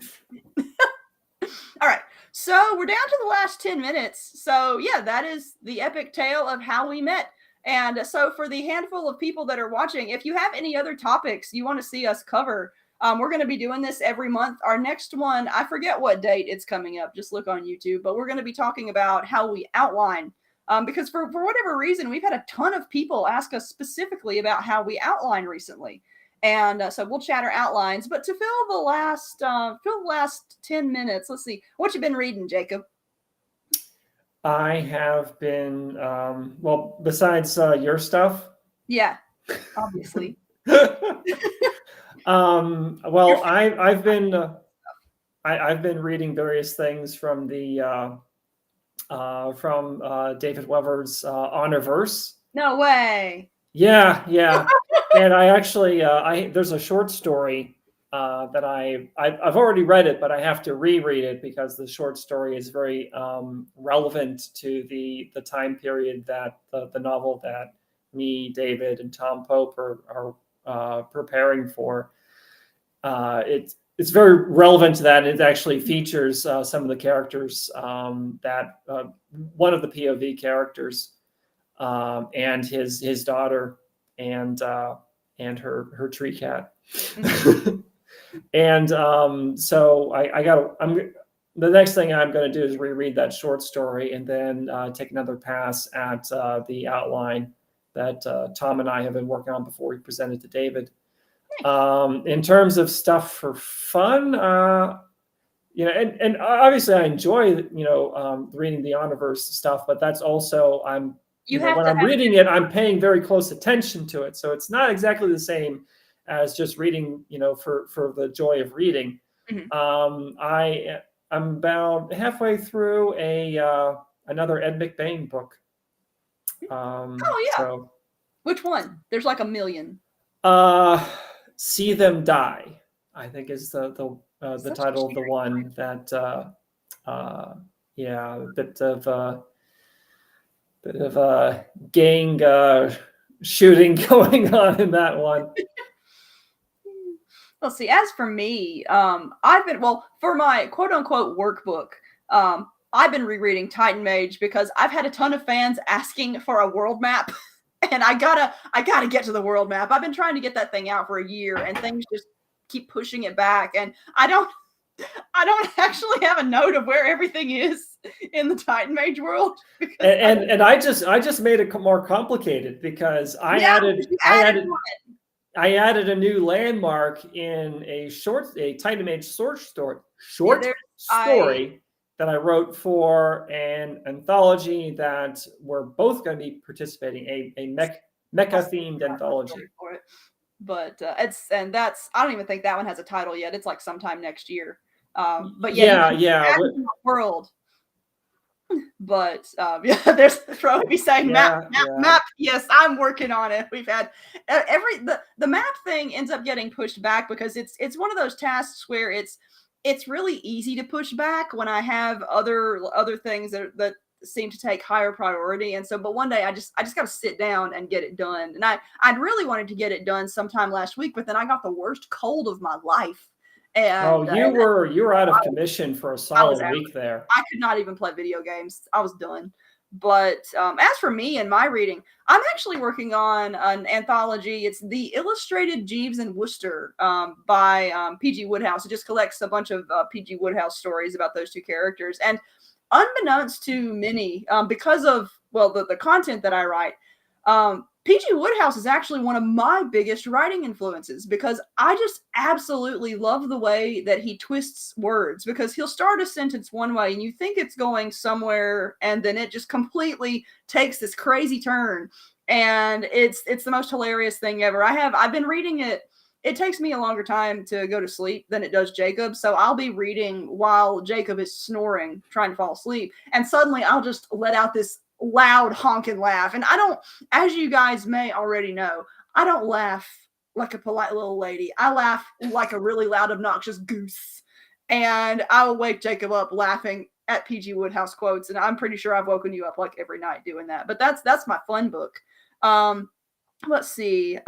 right. So we're down to the last 10 minutes. So yeah, that is the epic tale of how we met. And so for the handful of people that are watching, if you have any other topics you want to see us cover, we're going to be doing this every month. Our next one, I forget what date it's coming up. Just look on YouTube. But we're going to be talking about how we outline. Because for whatever reason, we've had a ton of people ask us specifically about how we outline recently. And so we'll chat our outlines. But to fill the last 10 minutes, let's see. What you been reading, Jacob? I have been, well, besides your stuff. Yeah, obviously. Well, I've been reading various things from the from David Weber's Honorverse. No way. Yeah. And I actually, there's a short story that I've already read it, but I have to reread it because the short story is very relevant to the time period that the novel that me, David, and Tom Pope are preparing for. It's very relevant to that. And it actually features some of the characters that one of the POV characters and his daughter and her tree cat. And so the next thing I'm going to do is reread that short story and then take another pass at the outline that Tom and I have been working on before we presented to David. In terms of stuff for fun, and obviously I enjoy reading the Honorverse stuff, but that's also when I'm reading it, I'm paying very close attention to it, so it's not exactly the same as just reading, for the joy of reading. Mm-hmm. I'm about halfway through another Ed McBain book. Oh yeah. So, which one? There's like a million. See Them Die, I think is the title of the one that a bit of gang shooting going on in that one. Let's see. As for me, for my quote unquote workbook, I've been rereading Titan Mage because I've had a ton of fans asking for a world map. And I gotta get to the world map. I've been trying to get that thing out for a year, and things just keep pushing it back. And I don't actually have a note of where everything is in the Titan Mage world. And I just made it more complicated because I added a new landmark in a Titan Mage short story that I wrote for an anthology that we're both going to be participating, a mecha themed anthology. But I don't even think that one has a title yet. It's like sometime next year. But world. But there's Trophy saying map. Yes, I'm working on it. We've had the map thing ends up getting pushed back because it's one of those tasks where it's really easy to push back when I have other things that seem to take higher priority. And so, but one day I just got to sit down and get it done. And I'd really wanted to get it done sometime last week, but then I got the worst cold of my life. And you were out of commission for a solid week there. I could not even play video games. I was done. But as for me and my reading, I'm actually working on an anthology. It's the Illustrated Jeeves and Wooster by P.G. Wodehouse. It just collects a bunch of P.G. Wodehouse stories about those two characters. And unbeknownst to many, because of, well, the content that I write, P.G. Wodehouse is actually one of my biggest writing influences, because I just absolutely love the way that he twists words, because he'll start a sentence one way and you think it's going somewhere, and then it just completely takes this crazy turn. And it's the most hilarious thing ever. I've been reading it. It takes me a longer time to go to sleep than it does Jacob. So I'll be reading while Jacob is snoring, trying to fall asleep. And suddenly I'll just let out this loud honking laugh. And I don't, as you guys may already know, I don't laugh like a polite little lady. I laugh like a really loud, obnoxious goose. And I will wake Jacob up laughing at P.G. Wodehouse quotes. And I'm pretty sure I've woken you up like every night doing that. But that's my fun book. Let's see.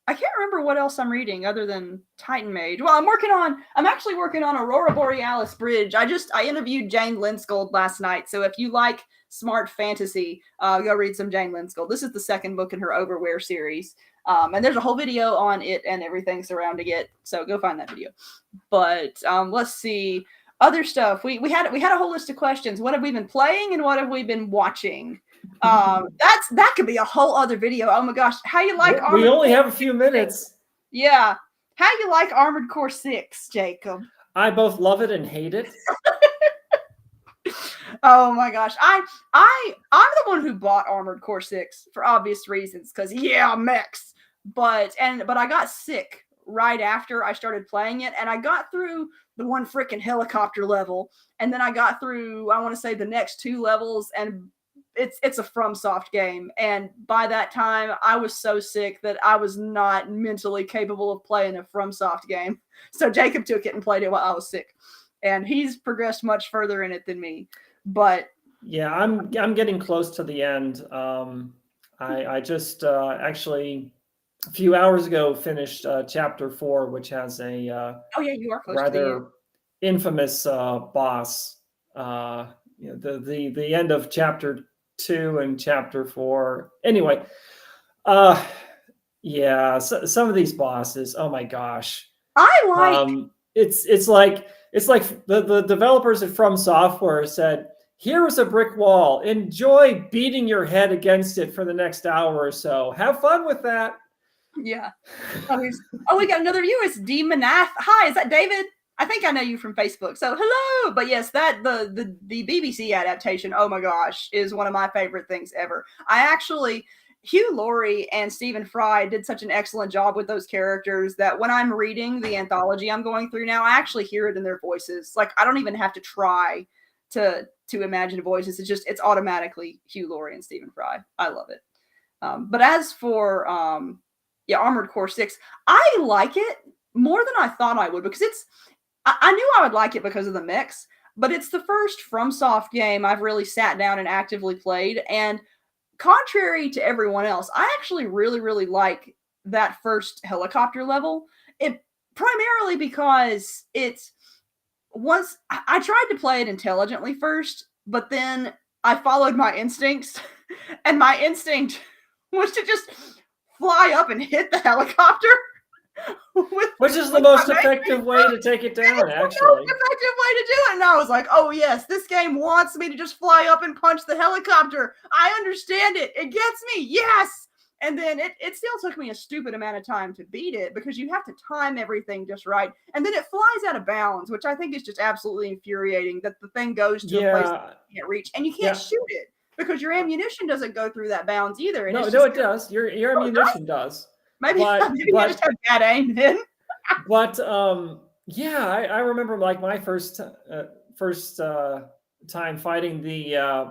I can't remember what else I'm reading other than Titan Mage. Well, I'm actually working on Aurora Borealis Bridge. I interviewed Jane Lindskold last night. So if you like smart fantasy, go read some Jane Lindskold. This is the second book in her Overwear series. And there's a whole video on it and everything surrounding it. So go find that video. But let's see. Other stuff. We had a whole list of questions. What have we been playing and what have we been watching? That could be a whole other video. Oh my gosh. How you like we only have a few minutes. Yeah. How you like Armored Core 6, Jacob? I both love it and hate it. Oh my gosh. I'm the one who bought Armored Core 6 for obvious reasons, because mechs. But I got sick right after I started playing it, and I got through the one freaking helicopter level, and then I got through, I want to say, the next 2 levels, and it's a FromSoft game. And by that time, I was so sick that I was not mentally capable of playing a FromSoft game. So Jacob took it and played it while I was sick. And he's progressed much further in it than me. But yeah, I'm getting close to the end. I just actually a few hours ago finished chapter 4, which has a you are close rather to the end. Infamous boss. The end of chapter 2 and chapter 4. Anyway, some of these bosses. Oh my gosh, it's like the developers at From Software said, "Here is a brick wall. Enjoy beating your head against it for the next hour or so. Have fun with that." Yeah. We got another USD Manath. Hi, is that David? I think I know you from Facebook. So hello. But yes, that the BBC adaptation, oh my gosh, is one of my favorite things ever. Hugh Laurie and Stephen Fry did such an excellent job with those characters that when I'm reading the anthology I'm going through now, I actually hear it in their voices. Like, I don't even have to try to imagine voices. It's automatically Hugh Laurie and Stephen Fry. I love it. But as for Armored Core 6, I like it more than I thought I would, because I knew I would like it because of the mechs, but it's the first FromSoft game I've really sat down and actively played. And contrary to everyone else, I actually really, really like that first helicopter level. It primarily because I tried to play it intelligently first, but then I followed my instincts, and my instinct was to just fly up and hit the helicopter. Which is the most effective way to take it down, actually. It's the most effective way to do it. And I was like, oh yes, this game wants me to just fly up and punch the helicopter. I understand it. It gets me. Yes. And then it still took me a stupid amount of time to beat it, because you have to time everything just right. And then it flies out of bounds, which I think is just absolutely infuriating, that the thing goes to a place that you can't reach, and you can't shoot it because your ammunition doesn't go through that bounds either. And it does. Your ammunition does. Maybe I just have bad aim then. But I remember like my first time fighting the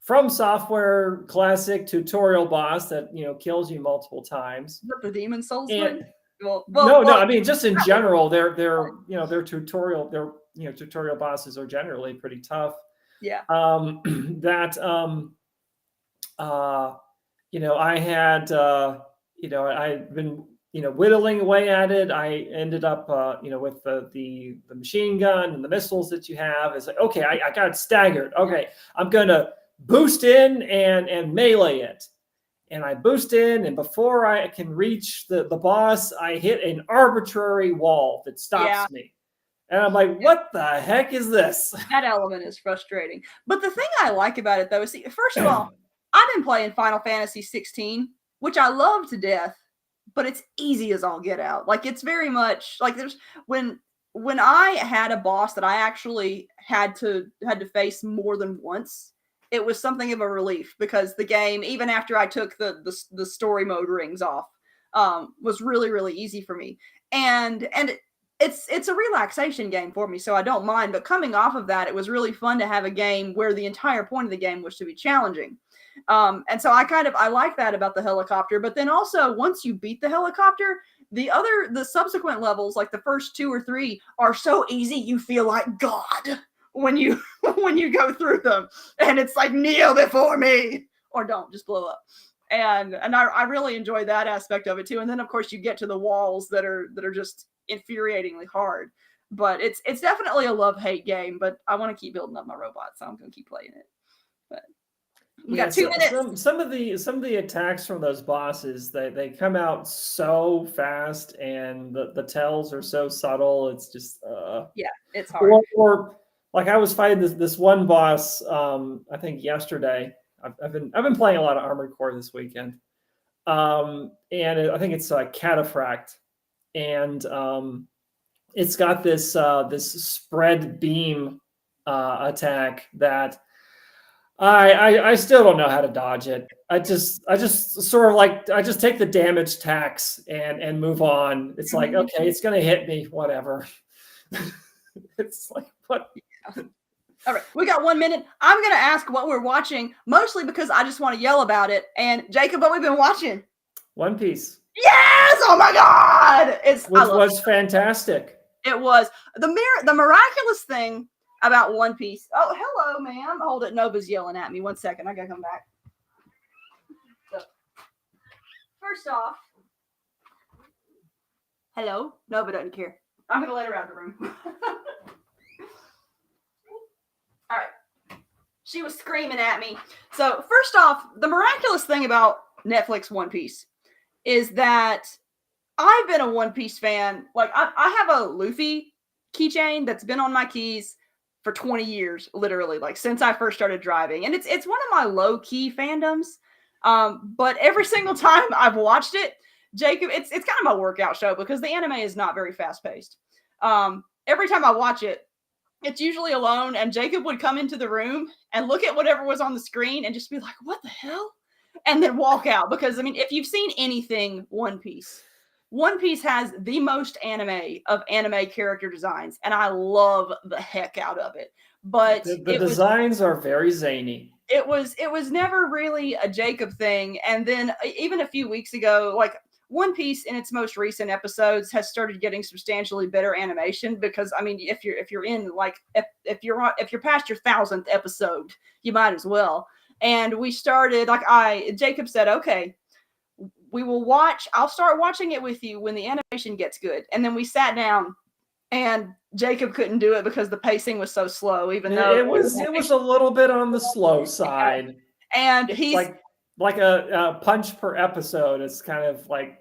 From Software classic tutorial boss that kills you multiple times. The Demon Souls one? No. I mean, just in general, their tutorial bosses are generally pretty tough. Yeah. That I had I've been whittling away at it. I ended up with the machine gun and the missiles that you have. It's like, okay, I got it staggered. Okay, I'm gonna boost in and melee it. And I boost in, and before I can reach the boss, I hit an arbitrary wall that stops me. And I'm like, what the heck is this? That element is frustrating. But the thing I like about it, though, is, first of all, I've been playing Final Fantasy 16, which I love to death, but it's easy as all get out. Like, it's very much like there's when I had a boss that I actually had to face more than once, it was something of a relief, because the game, even after I took the story mode rings off, was really, really easy for me. And it's a relaxation game for me, so I don't mind. But coming off of that, it was really fun to have a game where the entire point of the game was to be challenging. And so I like that about the helicopter. But then also, once you beat the helicopter, the subsequent levels, like the first 2 or 3, are so easy you feel like God when you when you go through them, and it's like, kneel before me, or don't, just blow up. And I really enjoy that aspect of it too. And then of course you get to the walls that are just infuriatingly hard. But it's definitely a love-hate game. But I want to keep building up my robot, so I'm gonna keep playing it. But we got 2 minutes. Some of the attacks from those bosses, they come out so fast, and the tells are so subtle. It's just yeah, it's hard. Or like I was fighting this one boss, I think yesterday. I've been playing a lot of Armored Core this weekend, and I think it's Cataphract, and it's got this spread beam attack that I still don't know how to dodge it. I just sort of like, I just take the damage tax and move on. It's like, okay, it's gonna hit me, whatever. It's like, what? All right, we got 1 minute. I'm going to ask what we're watching, mostly because I just want to yell about it. And Jacob, what we've been watching? One Piece. Yes! Oh my God! Which was fantastic. It was. The miraculous thing about One Piece. Oh, hello, ma'am. Hold it. Nova's yelling at me. 1 second. I got to come back. So, first off, hello. Nova doesn't care. I'm going to let her out of the room. All right. She was screaming at me. So first off, the miraculous thing about Netflix One Piece is that I've been a One Piece fan. Like, I have a Luffy keychain that's been on my keys for 20 years, literally, like since I first started driving. And it's one of my low-key fandoms. But every single time I've watched it, Jacob, it's kind of my workout show, because the anime is not very fast-paced. Every time I watch it, it's usually alone, and Jacob would come into the room and look at whatever was on the screen and just be like, what the hell? And then walk out. Because, I mean, if you've seen anything One Piece has the most anime of anime character designs, and I love the heck out of it. But the designs are very zany. It was never really a Jacob thing. And then even a few weeks ago, like, One Piece in its most recent episodes has started getting substantially better animation, because I mean, if you're in like if you're past your 1000th episode, you might as well. And we started, like, Jacob said, okay, we will watch. I'll start watching it with you when the animation gets good. And then we sat down, and Jacob couldn't do it because the pacing was so slow. Even though it was a little bit on the slow side, and he's like a punch per episode. It's kind of like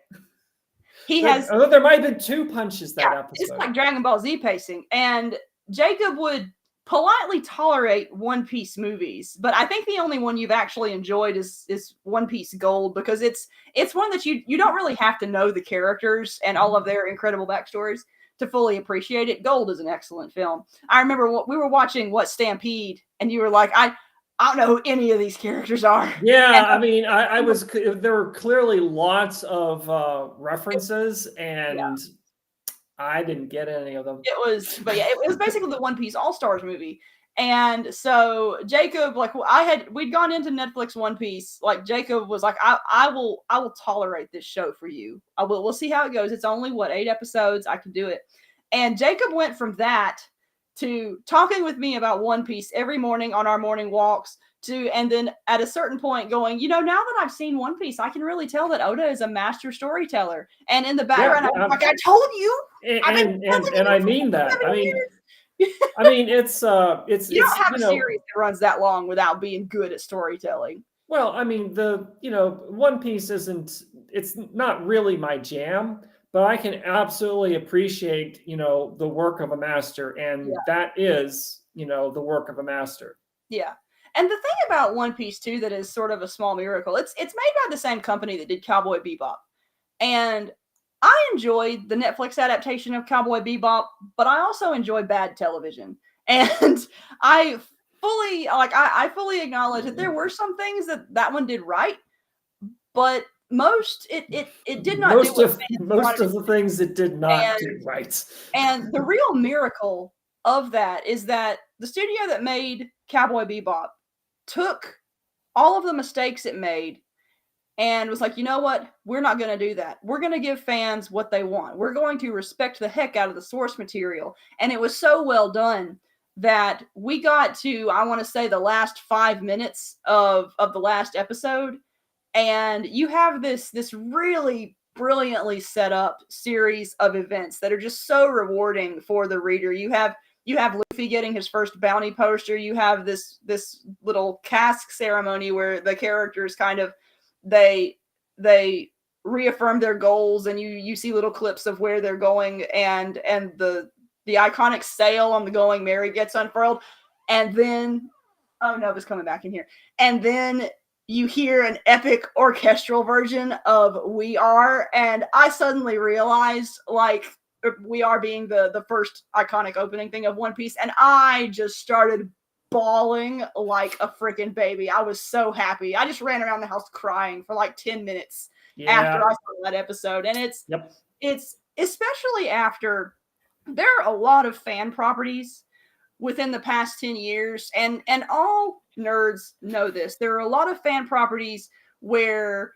there might have been 2 punches that episode. It's like Dragon Ball Z pacing. And Jacob would politely tolerate One Piece movies, but I think the only one you've actually enjoyed is One Piece Gold, because it's one that you don't really have to know the characters and all of their incredible backstories to fully appreciate it. Gold is an excellent film. I remember we were watching Stampede, and you were like, I don't know who any of these characters are. Yeah, I mean, I was. There were clearly lots of references, and I didn't get any of them. It was basically the One Piece All-Stars movie. And so Jacob, like, we'd gone into Netflix One Piece. Like, Jacob was like, I will tolerate this show for you. We'll see how it goes. It's only 8 episodes. I can do it. And Jacob went from that to talking with me about One Piece every morning on our morning walks, and then at a certain point going, now that I've seen One Piece, I can really tell that Oda is a master storyteller. And in the background, I'm like, I told you. And I mean that. I mean, it's you don't have a series that runs that long without being good at storytelling. Well, I mean, One Piece it's not really my jam, but I can absolutely appreciate, the work of a master, and that is, the work of a master. Yeah. And the thing about One Piece too that is sort of a small miracle, it's made by the same company that did Cowboy Bebop. And I enjoyed the Netflix adaptation of Cowboy Bebop, but I also enjoy bad television. And I fully acknowledge that there were some things that one did right, but it did not most do of the things it did not do right. And the real miracle of that is that the studio that made Cowboy Bebop took all of the mistakes it made and was like, you know what? We're not going to do that. We're going to give fans what they want. We're going to respect the heck out of the source material. And it was so well done that we got to, I want to say, the last 5 minutes of the last episode. And you have this really brilliantly set up series of events that are just so rewarding for the reader. You have Luffy getting his first bounty poster. You have this little cask ceremony where the characters kind of they reaffirm their goals, and you see little clips of where they're going, and the iconic sail on the Going Merry gets unfurled, and then Nova's coming back in here, and then you hear an epic orchestral version of We Are, and I suddenly realized, like, We Are being the first iconic opening thing of One Piece, and I just started bawling like a freaking baby. I was so happy. I just ran around the house crying for like 10 minutes after I saw that episode. And it's especially after there are a lot of fan properties within the past 10 years, and all nerds know this. There are a lot of fan properties where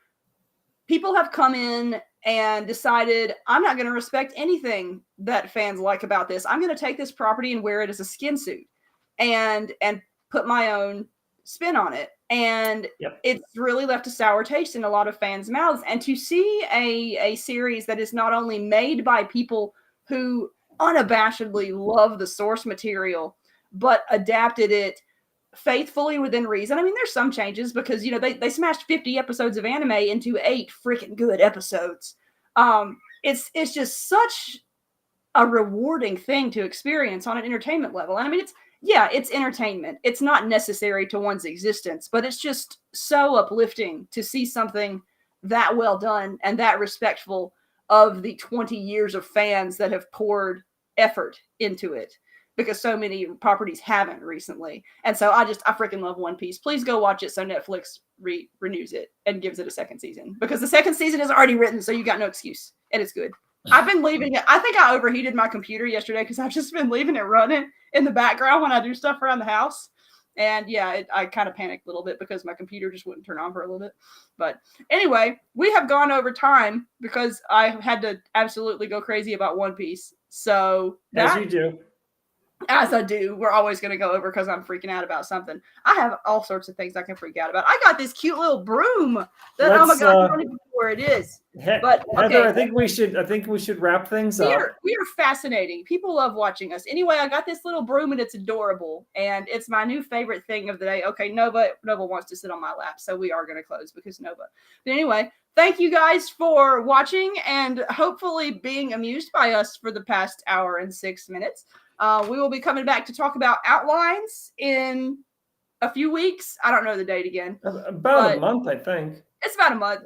people have come in and decided, I'm not going to respect anything that fans like about this. I'm going to take this property and wear it as a skin suit and put my own spin on it. And it's really left a sour taste in a lot of fans' mouths. And to see a series that is not only made by people who unabashedly love the source material, but adapted it faithfully within reason. I mean, there's some changes because, they smashed 50 episodes of anime into 8 freaking good episodes. It's just such a rewarding thing to experience on an entertainment level. And I mean, it's entertainment. It's not necessary to one's existence, but it's just so uplifting to see something that well done and that respectful of the 20 years of fans that have poured effort into it, because so many properties haven't recently. And so I freaking love One Piece. Please go watch it so Netflix renews it and gives it a second season, because the second season is already written, so you got no excuse, and it's good. I've been leaving it. I think I overheated my computer yesterday because I've just been leaving it running in the background when I do stuff around the house. And I kind of panicked a little bit because my computer just wouldn't turn on for a little bit. But anyway, we have gone over time because I had to absolutely go crazy about One Piece. So as you do. As I do, we're always going to go over because I'm freaking out about something. I have all sorts of things I can freak out about. I got this cute little broom that, oh my God, I don't even know where it is. But Heather, I think we should wrap things up. We are fascinating. People love watching us. Anyway, I got this little broom and it's adorable, and it's my new favorite thing of the day. Okay, Nova wants to sit on my lap, so we are going to close because Nova. But anyway, thank you guys for watching and hopefully being amused by us for the past hour and 6 minutes. We will be coming back to talk about outlines in a few weeks. I don't know the date again. About a month, I think. It's about a month.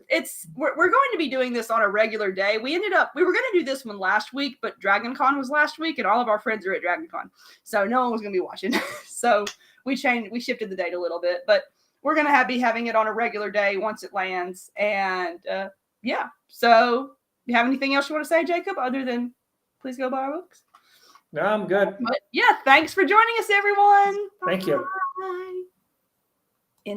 We're going to be doing this on a regular day. We were going to do this one last week, but Dragon Con was last week, and all of our friends are at Dragon Con, so no one was going to be watching. So we shifted the date a little bit, but we're going to be having it on a regular day once it lands. And so you have anything else you want to say, Jacob, other than please go buy our books? No, I'm good. But thanks for joining us, everyone. Thank you. Bye.